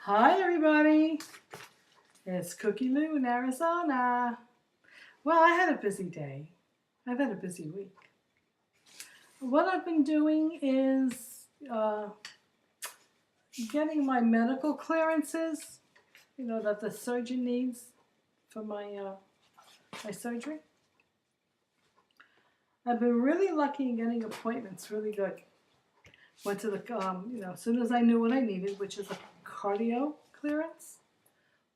Hi everybody, it's Cookie Lou in Arizona. Well, I had a busy day. I've had a busy week. What I've been doing is getting my medical clearances, that the surgeon needs for my surgery. I've been really lucky in getting appointments, really good. Went to the, as soon as I knew what I needed, which is a cardio clearance,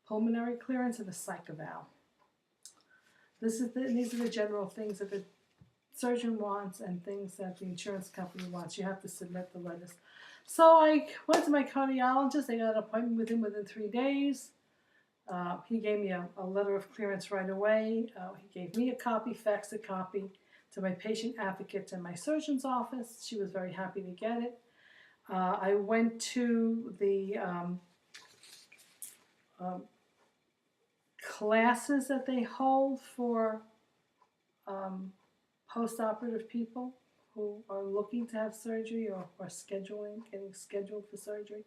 pulmonary clearance, and a psych eval. These are the general things that the surgeon wants and things that the insurance company wants. You have to submit the letters. So I went to my cardiologist. I got an appointment with him within 3 days. He gave me a letter of clearance right away. He gave me a copy, faxed a copy to my patient advocate in my surgeon's office. She was very happy to get it. I went to the classes that they hold for post-operative people who are looking to have surgery or getting scheduled for surgery.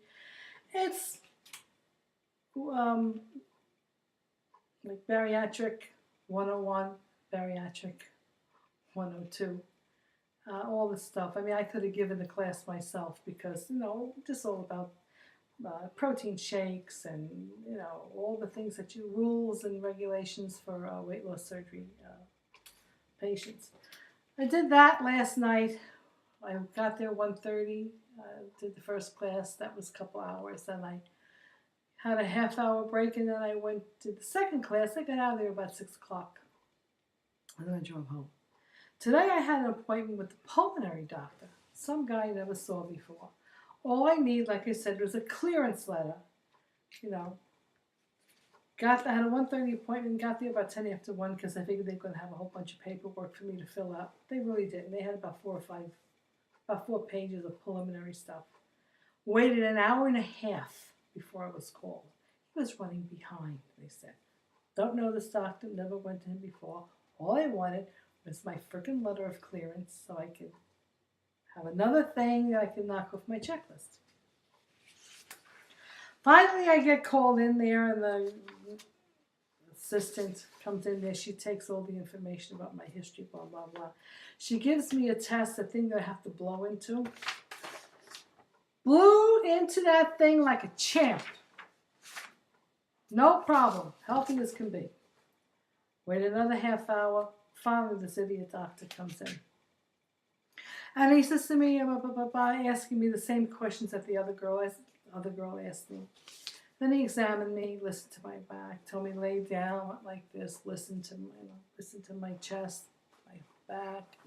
It's like bariatric 101, bariatric 102, all this stuff. I mean, I could have given the class myself because, just all about protein shakes and, all the things rules and regulations for weight loss surgery patients. I did that last night. I got there 1:30, did the first class. That was a couple hours. Then I had a half-hour break, and then I went to the second class. I got out of there about 6 o'clock, and then I drove home. Today I had an appointment with the pulmonary doctor, some guy I never saw before. All I need, like I said, was a clearance letter. I had a 1:30 appointment, got there about 10 after 1 because I figured they were going to have a whole bunch of paperwork for me to fill out. They really didn't. They had about 4 pages of preliminary stuff. Waited an hour and a half before I was called. He was running behind, they said. Don't know this doctor, never went to him before. All I wanted was my frickin' letter of clearance so I could have another thing that I could knock off my checklist. Finally, I get called in there, and the assistant comes in there. She takes all the information about my history, blah, blah, blah. She gives me a test, a thing that I have to blow into. Blew into that thing like a champ. No problem. Healthy as can be. Wait another half hour. Finally, this idiot doctor comes in. And he says to me, asking me the same questions that the other girl asked me. Then he examined me, listened to my back, told me lay down like this, listen to my chest, my back.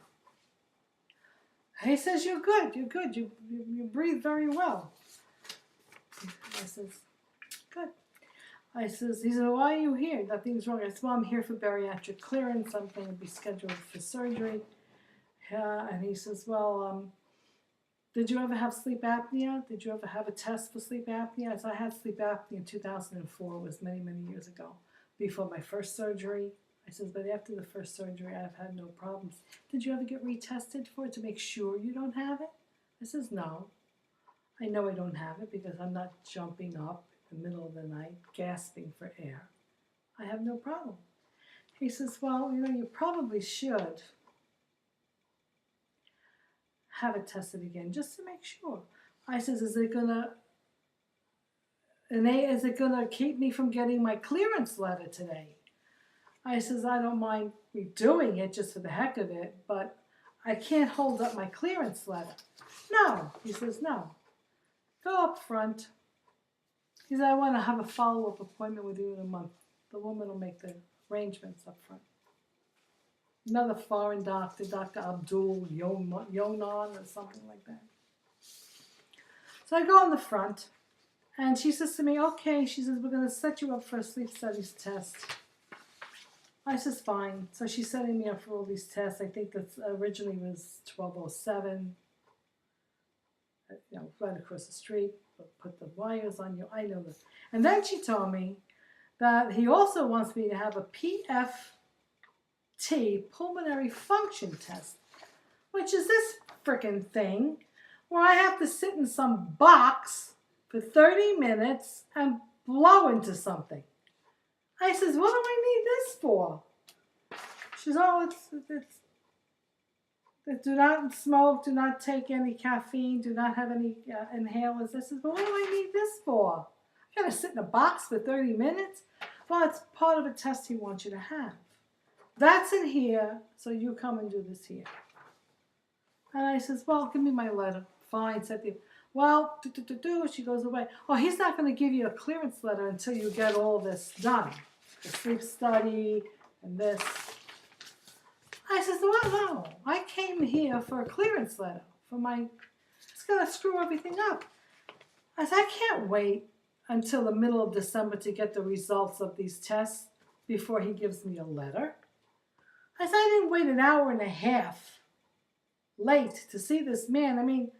He says, you're good, you breathe very well. I says, good. He says, why are you here? Nothing's wrong. I said, well, I'm here for bariatric clearance. I'm going to be scheduled for surgery. And he says, well, did you ever have sleep apnea? Did you ever have a test for sleep apnea? I said, I had sleep apnea in 2004. It was many, many years ago, before my first surgery. I said, but after the first surgery, I've had no problems. Did you ever get retested for it to make sure you don't have it? I says, no. I know I don't have it because I'm not jumping up in the middle of the night, gasping for air. I have no problem. He says, well, you probably should have it tested again just to make sure. I says, is it gonna keep me from getting my clearance letter today? I says, I don't mind redoing it just for the heck of it, but I can't hold up my clearance letter. No, he says, no. Go up front. He said, I want to have a follow-up appointment with you in a month. The woman will make the arrangements up front. Another foreign doctor, Dr. Abdul Yonan or something like that. So I go in the front, and she says to me, okay, she says, we're going to set you up for a sleep studies test. I says, fine. So she's setting me up for all these tests. I think that originally was 1207, right across the street, put the wires on you. I know this. And then she told me that he also wants me to have a PFT, pulmonary function test, which is this frickin' thing where I have to sit in some box for 30 minutes and blow into something. I says, what do I need this for? She says, oh, do not smoke, do not take any caffeine, do not have any inhalers. I says, but what do I need this for? I gotta sit in a box for 30 minutes? Well, it's part of a test he wants you to have. That's in here, so you come and do this here. And I says, well, give me my letter. Fine, said the, well, she goes away. Oh, he's not going to give you a clearance letter until you get all this done. The sleep study and this. I says, well, no, I came here for a clearance letter for my, it's going to screw everything up. I said, I can't wait until the middle of December to get the results of these tests before he gives me a letter. I said, I didn't wait an hour and a half late to see this man. I mean,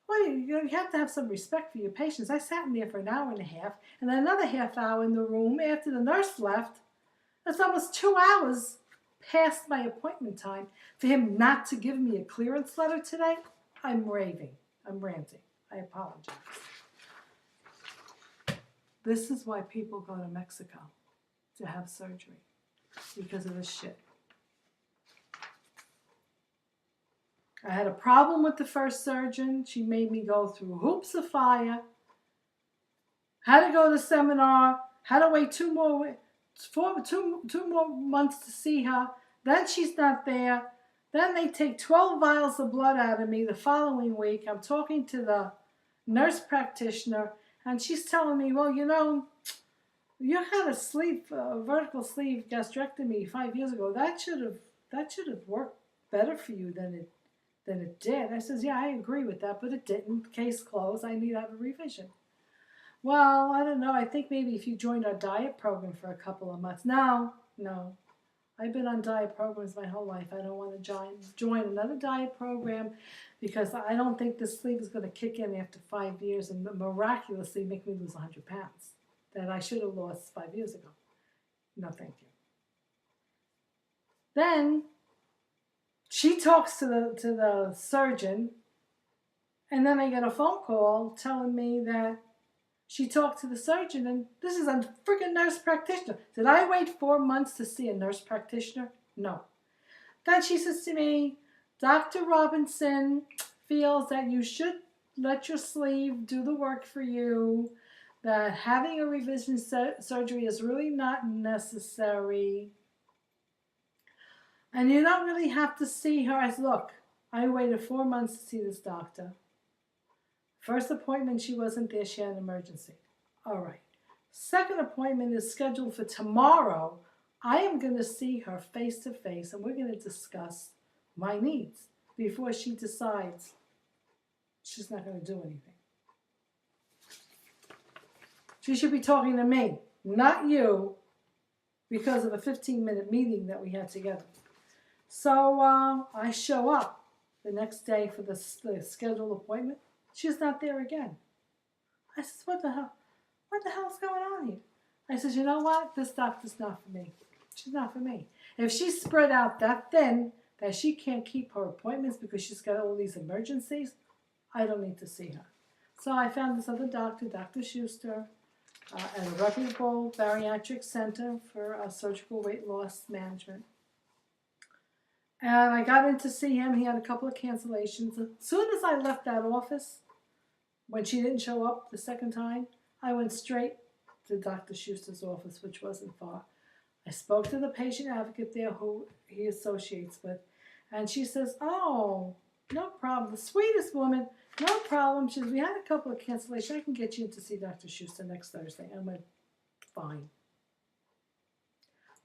you have to have some respect for your patients. I sat in there for an hour and a half and then another half hour in the room after the nurse left. That's almost 2 hours past my appointment time for him not to give me a clearance letter today. I'm raving. I'm ranting. I apologize. This is why people go to Mexico to have surgery, because of this shit. I had a problem with the first surgeon. She made me go through hoops of fire. Had to go to seminar. Had to wait two more months to see her. Then she's not there. Then they take 12 vials of blood out of me the following week. I'm talking to the nurse practitioner, and she's telling me, well, you know, you had a vertical sleeve gastrectomy 5 years ago. That should have worked better for you than it did. I says, yeah, I agree with that, but it didn't. Case closed. I need to have a revision. Well, I don't know. I think maybe if you joined our diet program for a couple of months. No. I've been on diet programs my whole life. I don't want to join another diet program because I don't think the sleeve is going to kick in after 5 years and miraculously make me lose 100 pounds that I should have lost 5 years ago. No, thank you. Then she talks to the surgeon, and then I get a phone call telling me that she talked to the surgeon, and this is a freaking nurse practitioner. Did I wait 4 months to see a nurse practitioner? No. Then she says to me, Dr. Robinson feels that you should let your sleeve do the work for you, that having a revision surgery is really not necessary, and you don't really have to see her. I said, look, I waited 4 months to see this doctor. First appointment, she wasn't there. She had an emergency. All right. Second appointment is scheduled for tomorrow. I am going to see her face to face, and we're going to discuss my needs before she decides she's not going to do anything. She should be talking to me, not you, because of a 15-minute meeting that we had together. So I show up the next day for the scheduled appointment. She's not there again. I says, what the hell? What the hell's going on here? I says, you know what? This doctor's not for me. She's not for me. If she's spread out that thin that she can't keep her appointments because she's got all these emergencies, I don't need to see her. So I found this other doctor, Dr. Schuster, at a reputable bariatric center for surgical weight loss management. And I got in to see him. He had a couple of cancellations. As soon as I left that office, when she didn't show up the second time, I went straight to Dr. Schuster's office, which wasn't far. I spoke to the patient advocate there who he associates with, and she says, oh, no problem. The sweetest woman, no problem. She says, we had a couple of cancellations. I can get you in to see Dr. Schuster next Thursday. I went, fine.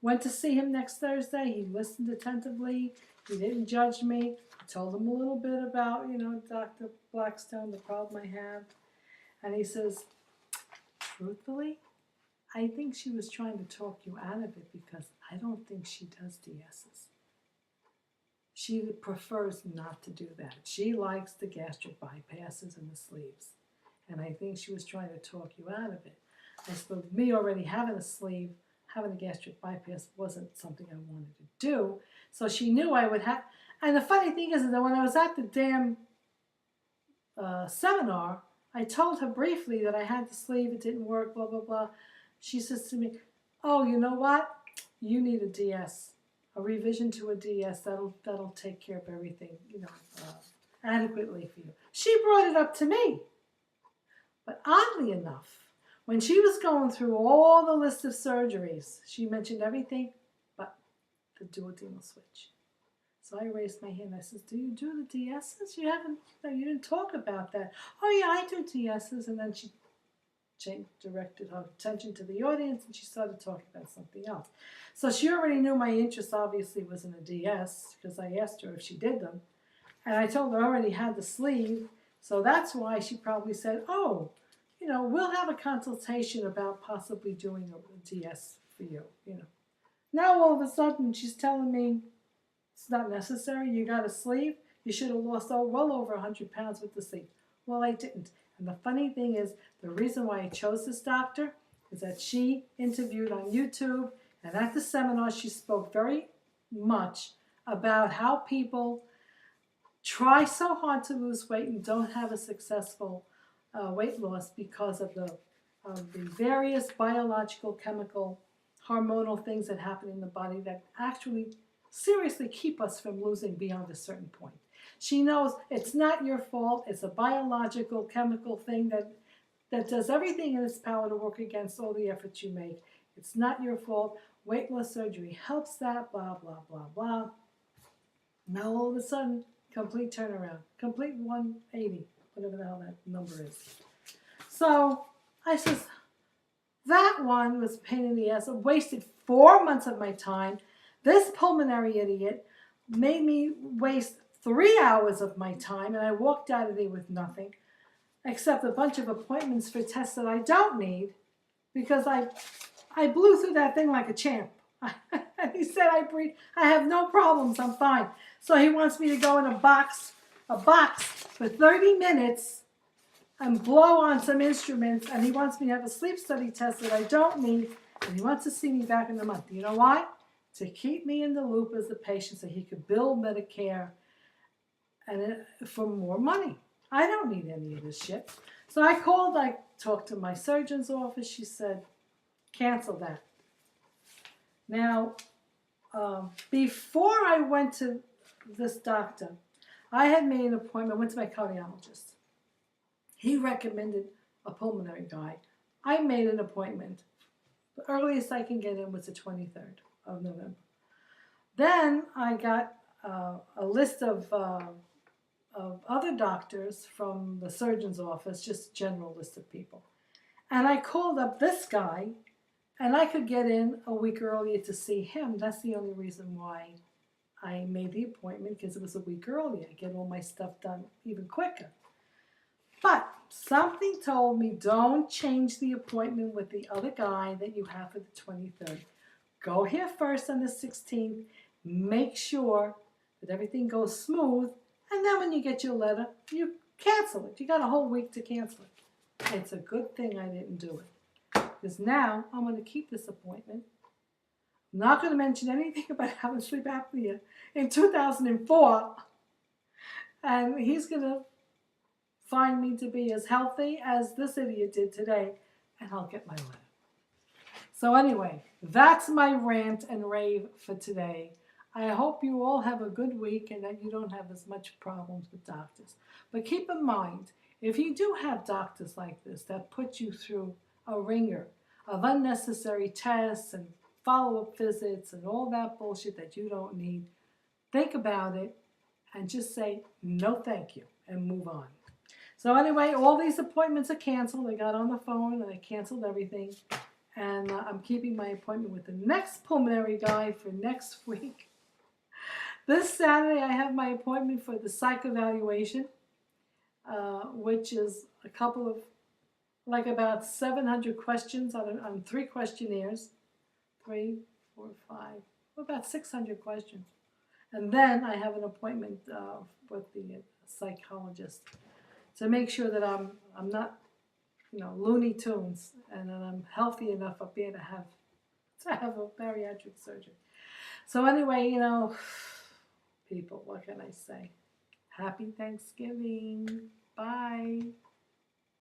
Went to see him next Thursday. He listened attentively. He didn't judge me. I told him a little bit about, Dr. Blackstone, the problem I have. And he says, truthfully, I think she was trying to talk you out of it because I don't think she does DSs. She prefers not to do that. She likes the gastric bypasses and the sleeves. And I think she was trying to talk you out of it. I said, me already having a sleeve, having a gastric bypass wasn't something I wanted to do. So she knew I would have. And the funny thing is that when I was at the damn seminar, I told her briefly that I had the sleeve, it didn't work, blah, blah, blah. She says to me, oh, you know what? You need a DS, a revision to a DS. That'll take care of everything, adequately for you. She brought it up to me. But oddly enough, when she was going through all the list of surgeries, she mentioned everything but the duodenal switch. So I raised my hand. I said, do you do the DSs? You didn't talk about that. Oh yeah, I do DSs. And then she directed her attention to the audience and she started talking about something else. So she already knew my interest obviously was in a DS because I asked her if she did them. And I told her I already had the sleeve. So that's why she probably said, oh, we'll have a consultation about possibly doing a DS for you, Now all of a sudden she's telling me it's not necessary. You got a sleeve. You should have lost well over 100 pounds with the sleeve. Well, I didn't. And the funny thing is, the reason why I chose this doctor is that she interviewed on YouTube, and at the seminar she spoke very much about how people try so hard to lose weight and don't have a successful weight loss because of the various biological, chemical, hormonal things that happen in the body that actually seriously keep us from losing beyond a certain point. She knows it's not your fault. It's a biological, chemical thing that does everything in its power to work against all the efforts you make. It's not your fault. Weight loss surgery helps that, blah, blah, blah, blah. Now all of a sudden, complete turnaround, complete 180, whatever the hell that number is. So I says, that one was a pain in the ass. It wasted 4 months of my time. This pulmonary idiot made me waste 3 hours of my time, and I walked out of there with nothing except a bunch of appointments for tests that I don't need because I blew through that thing like a champ. He said I have no problems, I'm fine. So he wants me to go in a box for 30 minutes and blow on some instruments, and he wants me to have a sleep study test that I don't need, and he wants to see me back in a month. You know why? To keep me in the loop as a patient so he could bill Medicare and for more money. I don't need any of this shit. So I talked to my surgeon's office. She said, cancel that. Now, before I went to this doctor, I had made an appointment, went to my cardiologist. He recommended a pulmonary guy. I made an appointment. The earliest I can get in was the 23rd of November. Then I got a list of other doctors from the surgeon's office, just a general list of people. And I called up this guy, and I could get in a week earlier to see him. That's the only reason why I made the appointment, because it was a week earlier. I get all my stuff done even quicker. But something told me, don't change the appointment with the other guy that you have for the 23rd. Go here first on the 16th. Make sure that everything goes smooth. And then when you get your letter, you cancel it. You got a whole week to cancel it. It's a good thing I didn't do it. Because now I'm going to keep this appointment. I'm not going to mention anything about having sleep apnea in 2004. And he's going to find me to be as healthy as this idiot did today. And I'll get my letter. So anyway, that's my rant and rave for today. I hope you all have a good week and that you don't have as much problems with doctors. But keep in mind, if you do have doctors like this that put you through a ringer of unnecessary tests and follow-up visits and all that bullshit that you don't need, think about it and just say, no thank you, and move on. So anyway, all these appointments are canceled. I got on the phone and I canceled everything. And I'm keeping my appointment with the next pulmonary guy for next week. This Saturday, I have my appointment for the psych evaluation, which is a couple of, about 700 questions on 3 questionnaires. 3, 4, 5, about 600 questions. And then I have an appointment with the psychologist to make sure that I'm not, Looney Tunes, and that I'm healthy enough up here to have a bariatric surgery. So anyway, people, what can I say? Happy Thanksgiving. Bye.